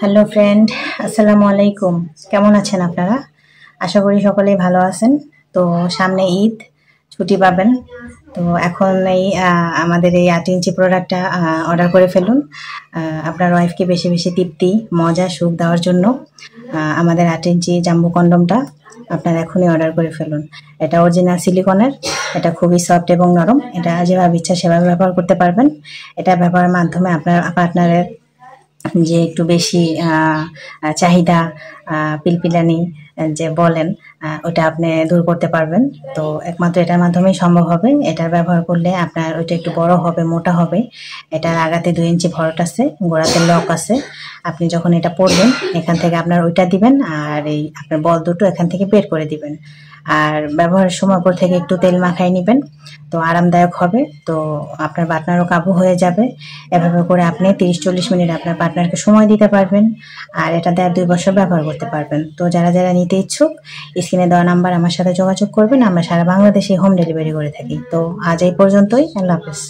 Hello friend, আসসালামু আলাইকুম। কেমন আছেন আপনারা? আশা করি সকলেই ভালো আছেন। তো সামনে ঈদ, ছুটি পাবেন। তো এখন আমাদের এই 8 ইঞ্চি প্রোডাক্টটা অর্ডার করে ফেলুন। আপনার ওয়াইফকে বেশি বেশি তৃপ্তি, মজা, সুখ দেওয়ার জন্য আমাদের 8 ইঞ্চি জাম্বো কন্ডমটা আপনারা এখনই অর্ডার করে ফেলুন। এটা অরিজিনাল সিলিকনের, এটা খুবই সফট এবং নরম। এটা যেভাবে ইচ্ছা সেভাবে ব্যবহার করতে পারবেন। এটা ব্যবহারের মাধ্যমে আপনার পার্টনারের যে একটু বেশি চাহিদা, পিলপিলানি যে বলেন, ওটা আপনি দূর করতে পারবেন। তো একমাত্র এটার মাধ্যমেই সম্ভব হবে। এটা ব্যবহার করলে আপনার ওইটা একটু বড় হবে, মোটা হবে। এটার আগাতে 2 ইঞ্চি ভরট আছে, গোড়াতে লক আছে। আপনি যখন এটা পরবেন এখান থেকে আপনার ওইটা দিবেন, আর এই আপনার বল দুটো এখান থেকে বের করে দিবেন। আর ব্যবহারের সময় উপর থেকে একটু তেল মাখায় নিবেন, তো আরামদায়ক হবে। তো আপনার পার্টনারও কাবু হয়ে যাবে। এভাবে করে আপনি 30-40 মিনিট আপনার পার্টনারকে সময় দিতে পারবেন, আর এটা দিয়ে 2 বছর ব্যবহার করতে পারবেন। তো যারা যারা নিতে ইচ্ছুক, স্ক্রিনে দেওয়া নাম্বার আমার সাথে যোগাযোগ করবেন। আমরা সারা বাংলাদেশে হোম ডেলিভারি করে থাকি। তো আজ এই পর্যন্তই। আল্লাহ হাফেজ।